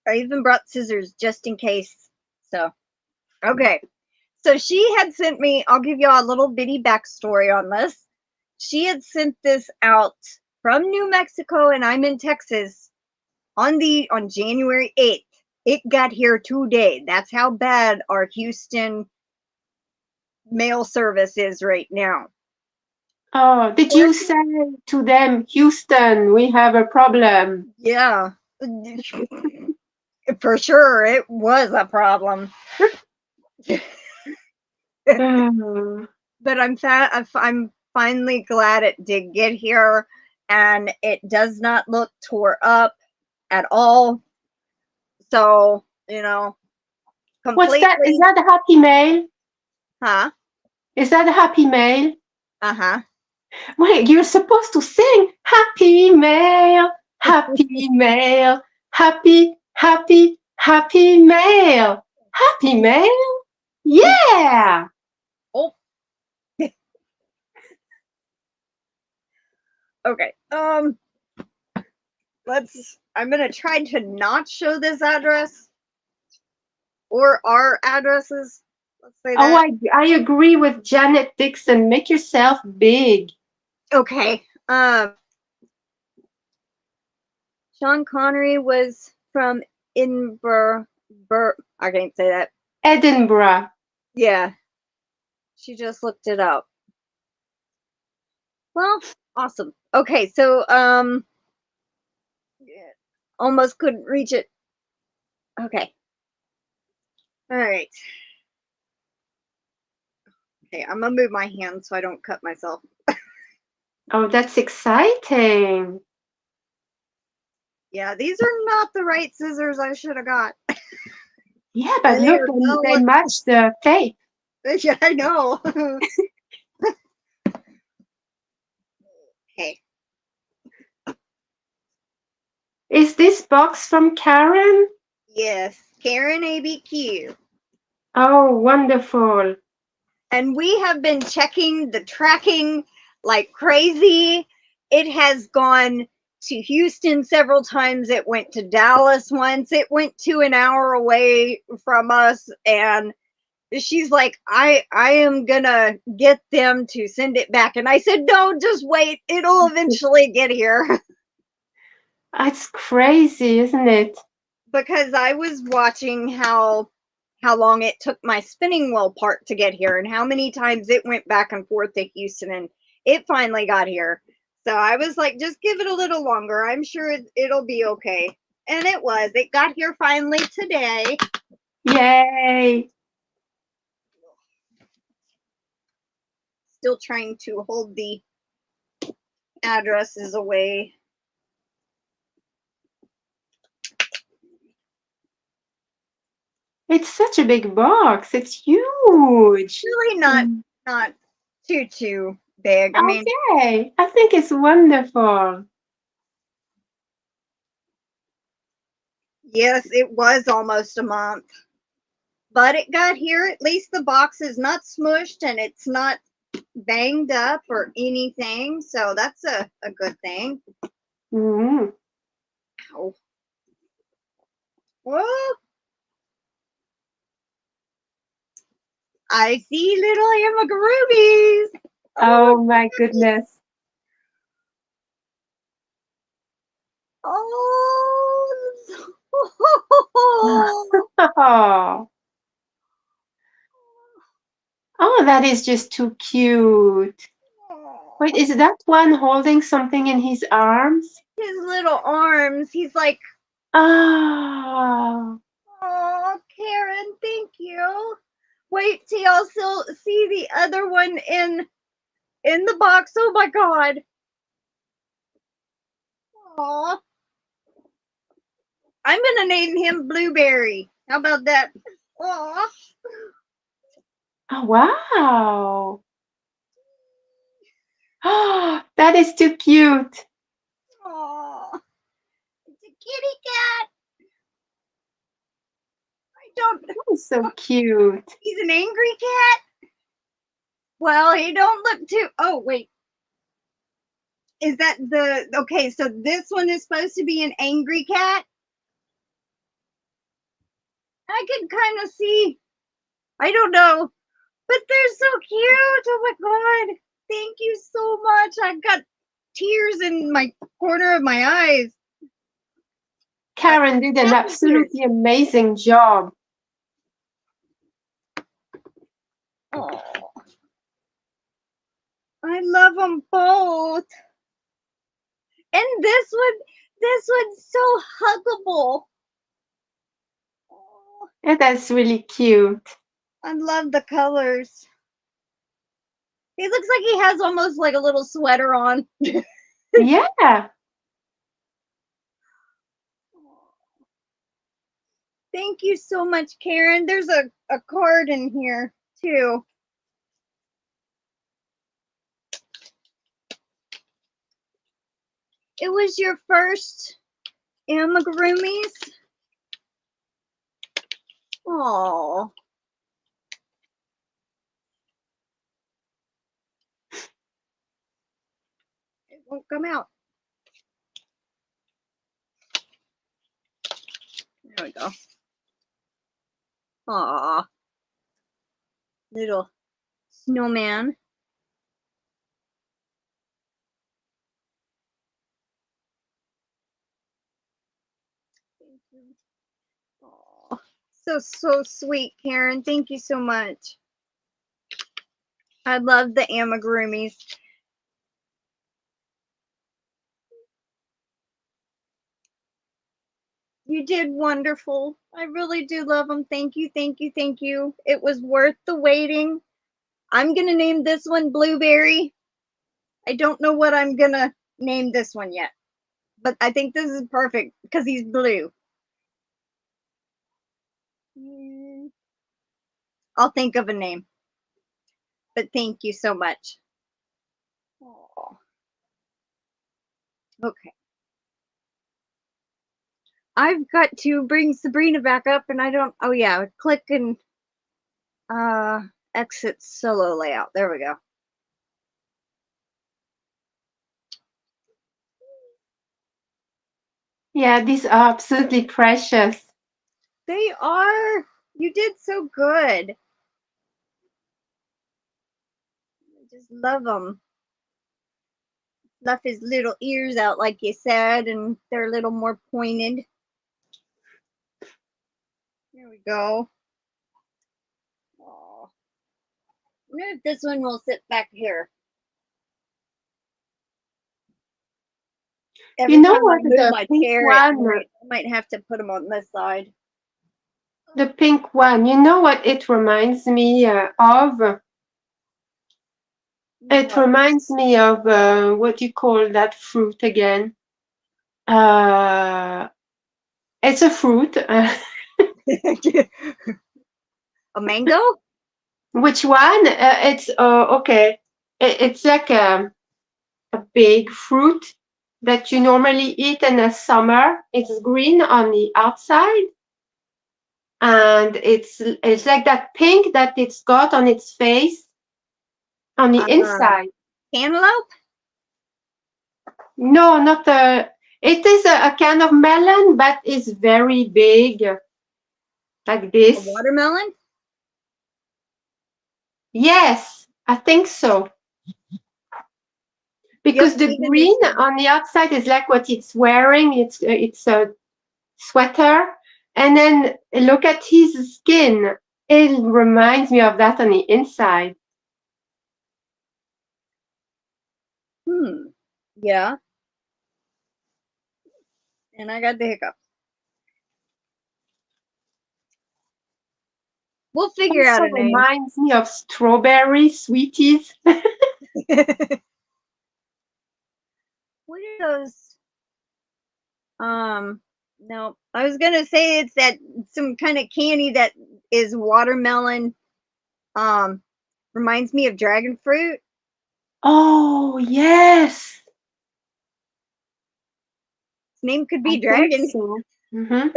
I even brought scissors just in case. So, okay. So she had sent me, I'll give y'all a little bitty backstory on this. She had sent this out from New Mexico and I'm in Texas on January 8th. It got here today. That's how bad our Houston mail service is right now. Oh, did you say to them, Houston, we have a problem? Yeah. For sure, it was a problem. But I'm finally glad it did get here, and it does not look tore up at all. So, you know, completely. What's that? Is that a Happy Mail? Huh? Is that a Happy Mail? Uh-huh. Wait, you're supposed to sing happy mail, happy mail, happy, happy, happy mail, happy mail. Yeah. Oh, okay. I'm gonna try to not show this address or our addresses. Let's say Oh, that. I agree with Janet Dixon. Make yourself big. Okay. Sean Connery was from Edinburgh. I can't say that. Edinburgh. Yeah, she just looked it up. Well, awesome. Okay, so almost couldn't reach it. Okay. All right. Okay, I'm gonna move my hand so I don't cut myself. Oh, that's exciting. Yeah, these are not the right scissors I should have got. Yeah, but They look, are well they match the tape. Yeah, I know. Okay. Is this box from Karen? Yes, Karen ABQ. Oh, wonderful. And we have been checking the tracking like crazy. It has gone to Houston several times. It went to Dallas once. It went to an hour away from us. And she's like, I am gonna get them to send it back. And I said, no, just wait. It'll eventually get here. It's crazy, isn't it? Because I was watching how long it took my spinning wheel part to get here and how many times it went back and forth to Houston and it finally got here. So I was like, just give it a little longer. I'm sure it'll be okay. And it was. It got here finally today. Yay. Still trying to hold the addresses away. It's such a big box. It's huge. Really not too big. I mean, Okay. I think it's wonderful. yes, it was almost a month. But it got here. At least the box is not smushed and it's not banged up or anything. So that's a good thing. Mm. Oh. Whoa. I see little Amagurubies. Oh my goodness. Oh. Oh. Oh, that is just too cute. Wait, is that one holding something in his arms? His little arms. He's like, Oh. oh, Karen, thank you. Wait till y'all still see the other one in the box. Oh my god. Aw. I'm gonna name him Blueberry. How about that? Aw. Oh, wow. Oh, that is too cute. Aw. It's a kitty cat. I don't. That is so cute. He's an angry cat. Well, he don't look too. Oh wait, is that the okay? So this one is supposed to be an angry cat. I can kind of see. I don't know, but they're so cute. Oh my god! Thank you so much. I've got tears in my corner of my eyes. Karen did an absolutely amazing job. Oh, I love them both. And this one's so huggable. Oh, Yeah, that's really cute. I love the colors. He looks like he has almost like a little sweater on. Yeah. Thank you so much, Karen. There's a card in here too. It was your first amigurumis? Oh. It won't come out. There we go. Aw. Little snowman. Thank you. Aw. So sweet, Karen. Thank you so much. I love the amigurumis. You did wonderful. I really do love them. Thank you, thank you, thank you. It was worth the waiting. I'm going to name this one Blueberry. I don't know what I'm going to name this one yet, but I think this is perfect because he's blue. I'll think of a name, but thank you so much. Aww. Okay. I've got to bring Sabrina back up and I don't, oh yeah, click and exit solo layout. There we go. Yeah, these are absolutely precious. They are. You did so good. I just love them. Fluff his little ears out like you said, and they're a little more pointed. There we go. Oh. I wonder if this one will sit back here. Every You know time what? I move The my pink chair, one, I might have to put them on this side. the pink one, you know what it reminds me of? It What? reminds me of what do you call that fruit again? It's a fruit. A mango? Which one? It's okay. It's like a big fruit that you normally eat in the summer. It's green on the outside, and it's like that pink that it's got on its face on the inside. Cantaloupe? No, not a. It is a kind of melon, but it's very big, like A this. watermelon? Yes, I think so. Because Yep, the even this green one. on the outside is like what it's wearing. It's a sweater, and then look at his skin. It reminds me of that on the inside. Yeah. And I got the hiccups. We'll figure out Also a name. reminds me of strawberry sweeties. What are those? No, I was gonna say it's that some kind of candy that is watermelon. Reminds me of dragon fruit. Oh yes, Its name could I be think Dragon. so. Mm-hmm.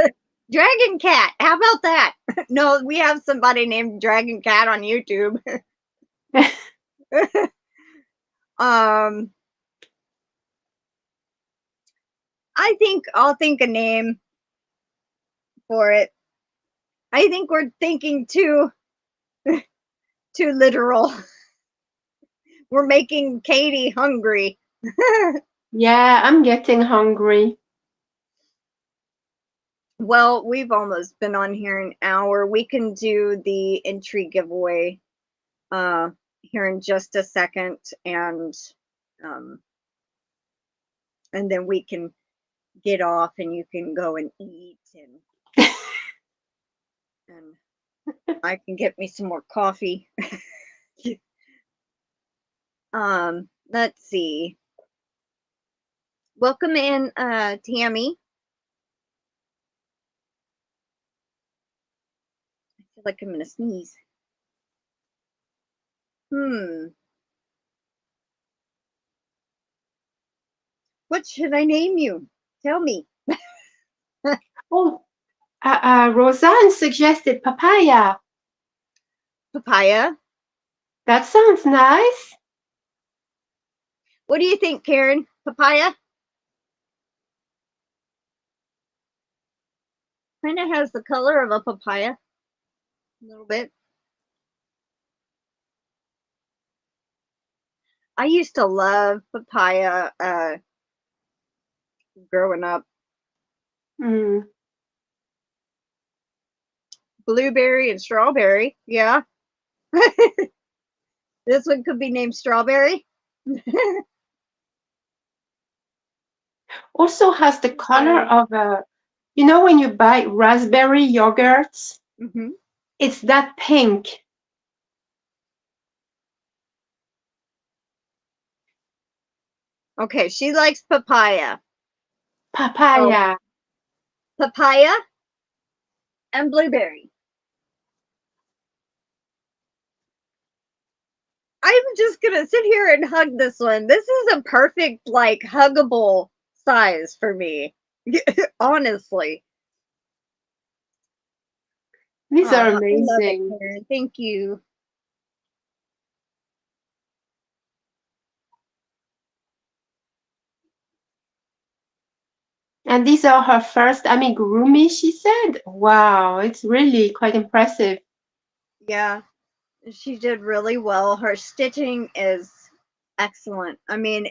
Dragon Cat. How about that? No, we have somebody named Dragon Cat on YouTube. I think I'll think a name for it. I think we're thinking too literal. We're making Katie hungry. Yeah, I'm getting hungry. Well, we've almost been on here an hour. We can do the entry giveaway here in just a second, and then we can get off and you can go and eat, and I can get me some more coffee. Let's see. Welcome in, Tammy. I feel like I'm gonna sneeze. What should I name you? Tell me. Oh, Roseanne suggested papaya. Papaya. That sounds nice. What do you think, Karen? Papaya? Kind of has the color of a papaya. A little bit. I used to love papaya growing up. Mm. Blueberry and strawberry. Yeah. This one could be named Strawberry. Also has the color of a, you know, when you buy raspberry yogurts, Mm-hmm. it's that pink. Okay, she likes papaya. Papaya. Papaya and blueberry. I'm just gonna sit here and hug this one. This is a perfect, like, huggable size for me. Honestly. These Oh, are I love it, amazing. Karen. Thank you. And these are her first amigurumi, she said. Wow, it's really quite impressive. Yeah, she did really well. Her stitching is excellent. I mean,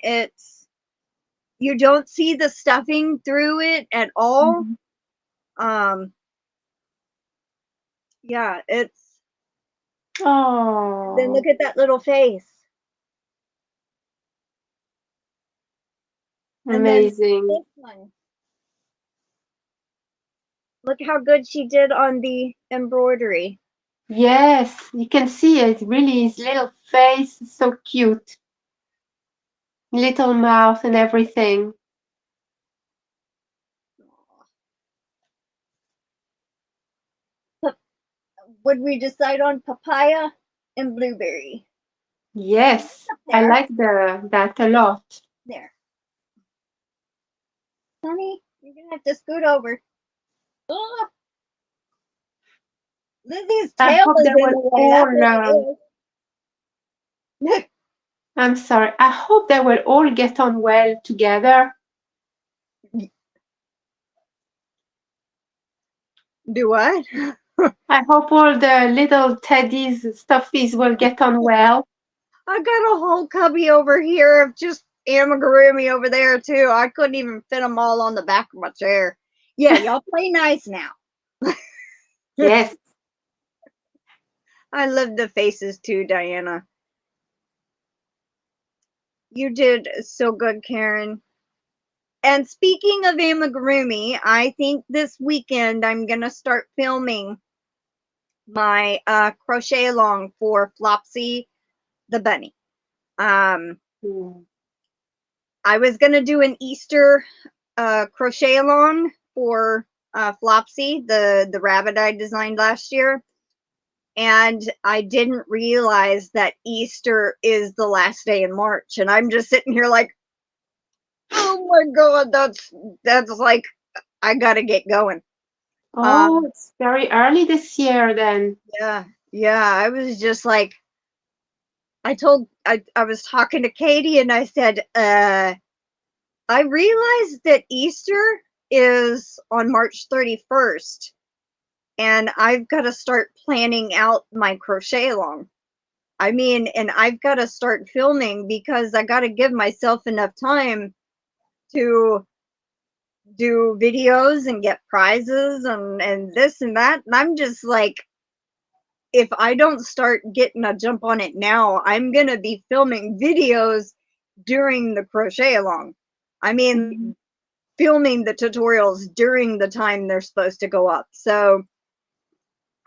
you don't see the stuffing through it at all. Mhm. Yeah, it's then Oh, look at that little face. And then amazing. this one. Look how good she did on the embroidery. Yes, you can see it. Really, his little face is so cute. Little mouth and everything. Would we decide on papaya and blueberry? Yes, Up I there. like that a lot. There. Honey, you're going to have to scoot over. Oh, Lizzie's I tail hope is they in will the way. all, That's what it is. I'm sorry, I hope they will all get on well together. Do what? I hope all the little teddies, stuffies will get on well. I got a whole cubby over here of just amigurumi over there too. I couldn't even fit them all on the back of my chair. Yeah, y'all play nice now. Yes. I love the faces too, Diana. You did so good, Karen. And speaking of amigurumi, I think this weekend I'm gonna start filming my crochet along for Flopsy the bunny. Um, Mm. I was gonna do an Easter crochet along for Flopsy, the rabbit I designed last year, and I didn't realize that Easter is the last day in March, and I'm just sitting here like, oh my god, that's like I gotta get going. Oh, Um, it's very early this year then. yeah, I was just like, I was talking to Katie and I said, I realized that Easter is on March 31st and I've got to start planning out my crochet along. I mean, and I've got to start filming because I got to give myself enough time to do videos and get prizes and this and that. And I'm just like, if I don't start getting a jump on it now, I'm going to be filming videos during the crochet along. I Mhm. mean, filming the tutorials during the time they're supposed to go up. So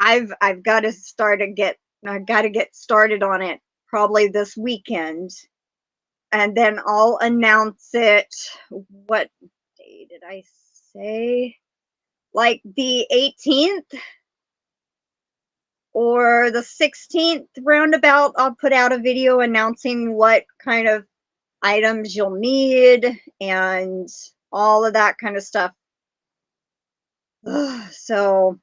I've got to I got to get started on it probably this weekend. And then I'll announce it. What day did I say? Like the 18th or the 16th roundabout, I'll put out a video announcing what kind of items you'll need and all of that kind of stuff. So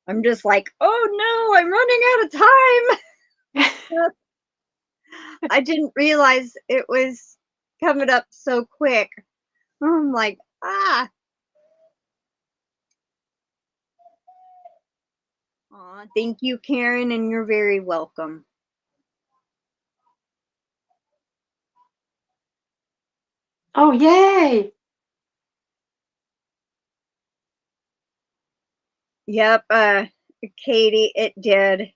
I'm just like, oh no, I'm running out of time. I didn't realize it was coming up so quick. I'm like, ah. Aw, thank you, Karen, and you're very welcome. Oh, yay! Yep, Katie, it did.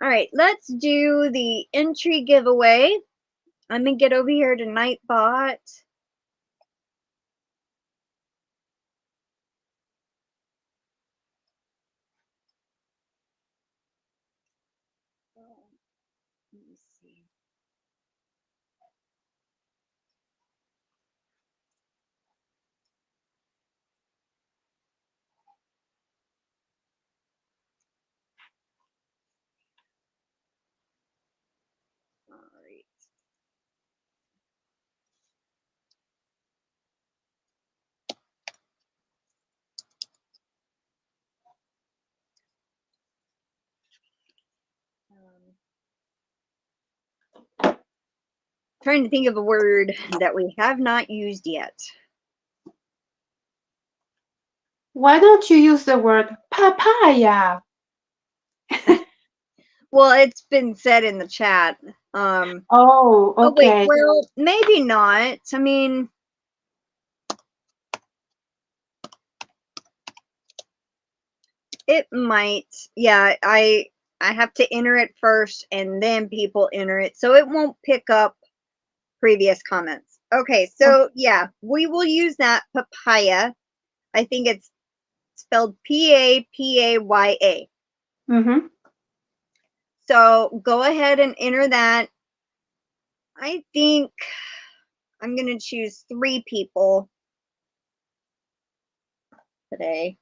All right, let's do the entry giveaway. I'm gonna get over here to Nightbot. Let me see. All right. Trying to think of a word that we have not used yet. Why don't you use the word papaya? Well, it's been said in the chat. Oh, Oh wait, okay. well, maybe not. I mean, it might. Yeah, I have to enter it first and then people enter it. So it won't pick up previous comments. Okay, so yeah, we will use that papaya. I think it's spelled Papaya. Mm-hmm. So go ahead and enter that. I think I'm going to choose 3 people today.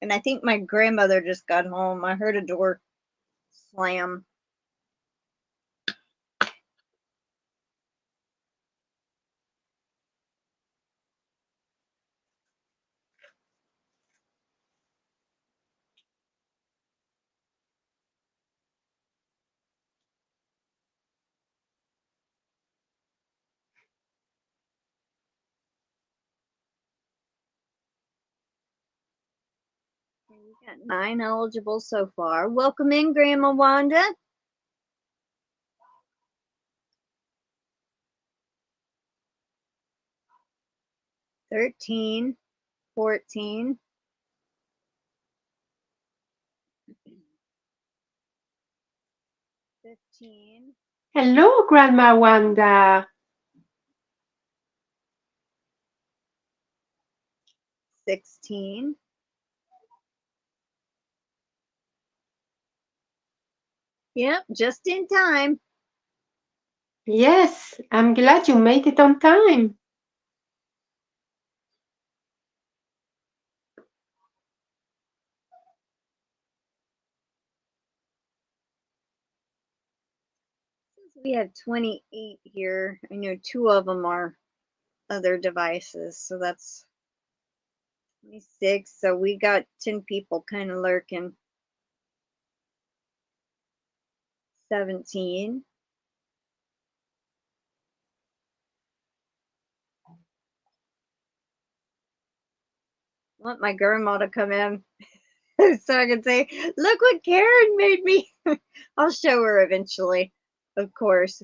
And I think my grandmother just got home. I heard a door slam. We got 9 eligible so far. Welcome in, Grandma Wanda. $13, $14, $15, Hello, Grandma Wanda. $16. Yep, just in time. Yes, I'm glad you made it on time. We have 28 here. I know 2 of them are other devices, so that's 26. So we got 10 people kind of lurking. 17. I want my grandma to come in so I can say, look what Karen made me. I'll show her eventually, of course.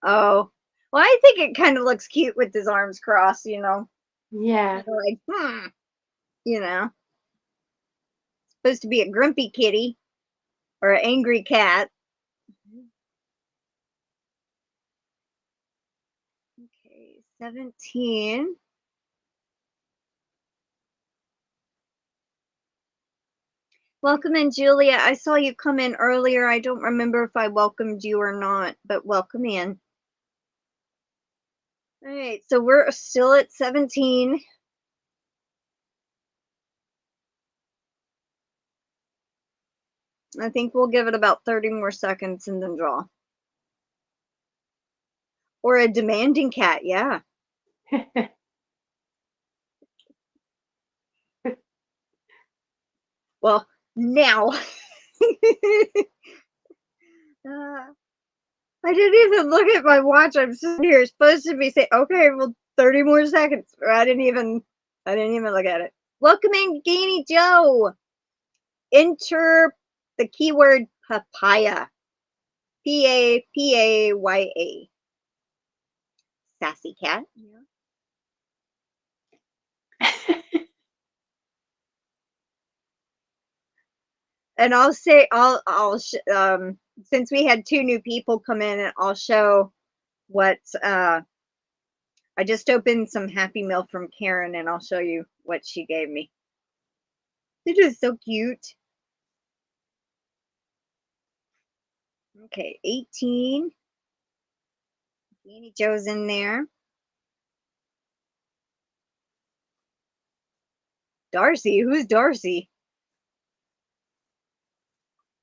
Oh, well, I think it kind of looks cute with his arms crossed, you know. Yeah. Like, you know, supposed to be a grumpy kitty or an angry cat. Okay, 17. Welcome in, Julia. I saw you come in earlier. I don't remember if I welcomed you or not, but welcome in. All right, so we're still at 17. I think we'll give it about 30 more seconds and then draw. Or a demanding cat, yeah. Well, now. I didn't even look at my watch. I'm sitting here supposed to be saying, okay, well, 30 more seconds. I didn't even look at it. Welcome in, Ganni Joe. Enter the keyword papaya. Papaya. Sassy cat. Yeah. And I'll say, since we had 2 new people come in, and I'll show what, I just opened some Happy Mail from Karen, and I'll show you what she gave me. It is so cute. Okay, 18. Ganni Joe's in there. Darcy, who's Darcy?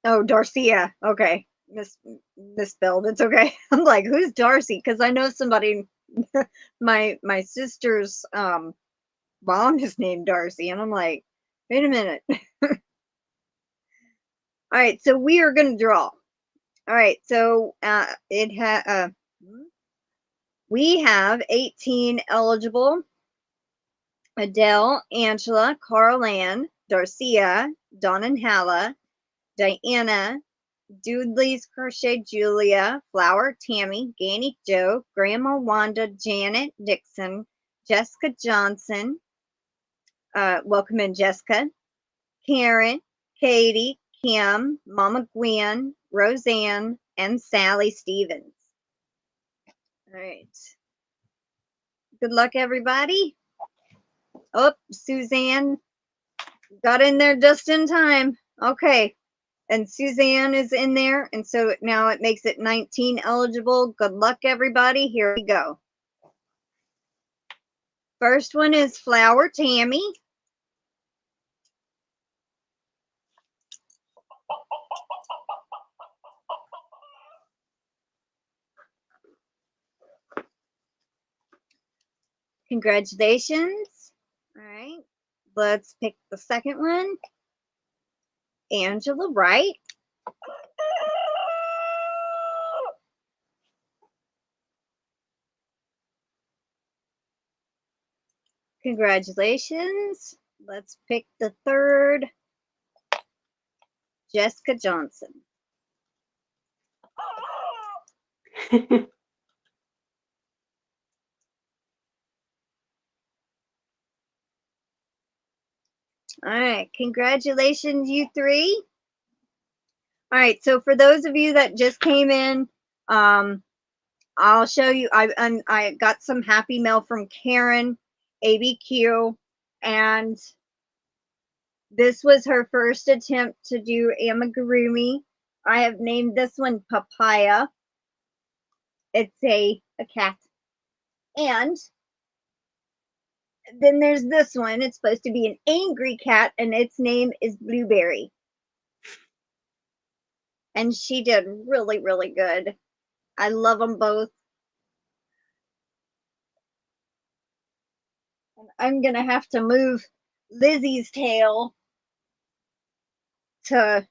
Oh, Darcia. Okay, misspelled. It's okay. I'm like, who's Darcy? Because I know somebody. my sister's mom is named Darcy, and I'm like, wait a minute. All right, so we are gonna draw. All right, so we have 18 eligible. Adele, Angela, Carl Ann, Darcia, Dawn and Hala, Diana, Dudley's Crochet Julia, Flower Tammy, Ganni Joe, Grandma Wanda, Janet Dixon, Jessica Johnson, welcome in Jessica, Karen, Katie, Kim, Mama Gwen, Roseanne, and Sally Stevens. All right. Good luck, everybody. Oh, Suzanne got in there just in time. Okay. And Suzanne is in there. And so now it makes it 19 eligible. Good luck, everybody. Here we go. First one is Flower Tammy. Congratulations. All right. Let's pick the second one. Angela Wright. Congratulations. Let's pick the third. Jessica Johnson. All right. Congratulations, you three. All right. So for those of you that just came in, I'll show you. I got some Happy Mail from Karen, ABQ, and this was her first attempt to do amigurumi. I have named this one Papaya. It's a cat. And then there's this one. It's supposed to be an angry cat, and its name is Blueberry. And she did really, really good. I love them both. And I'm going to have to move Lizzie's tail to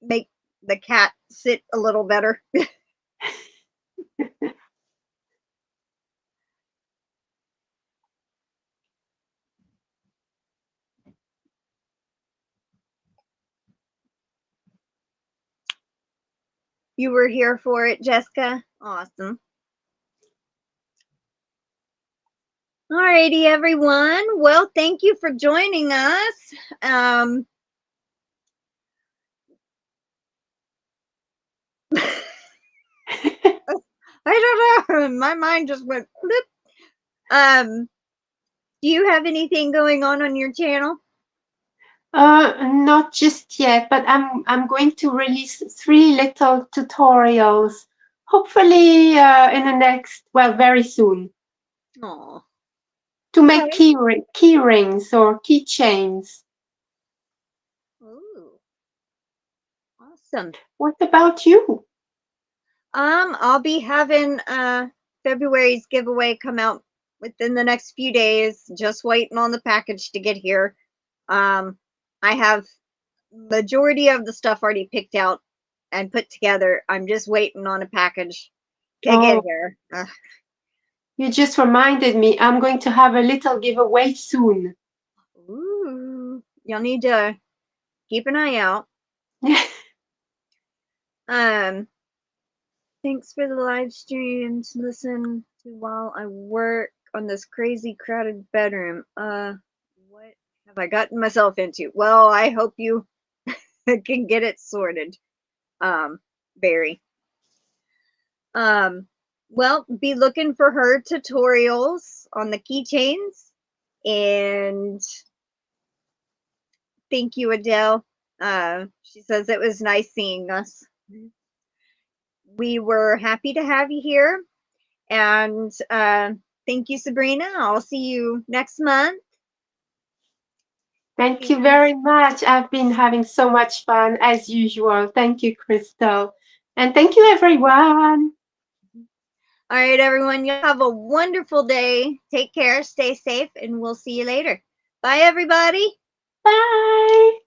make the cat sit a little better. You were here for it, Jessica? Awesome. Alrighty, everyone. Well, thank you for joining us. I don't know. My mind just went flip. Do you have anything going on your channel? Not just yet, but I'm going to release 3 little tutorials, hopefully in the next, well, very soon, Oh, to make key rings or keychains. ooh, awesome. What about you? I'll be having February's giveaway come out within the next few days. Just waiting on the package to get here. I have majority of the stuff already picked out and put together. I'm just waiting on a package to get here. You just reminded me. I'm going to have a little giveaway soon. Ooh, y'all need to keep an eye out. Thanks for the live stream to listen to while I work on this crazy crowded bedroom. What have I gotten myself into? Well, I hope you can get it sorted. Barry. Well, be looking for her tutorials on the keychains. And thank you, Adele. She says it was nice seeing us. We were happy to have you here. And thank you, Sabrina. I'll see you next month. Thank you very much. I've been having so much fun as usual. Thank you, Crystal. And thank you, everyone. All right, everyone. You have a wonderful day. Take care, stay safe, and we'll see you later. Bye, everybody. Bye.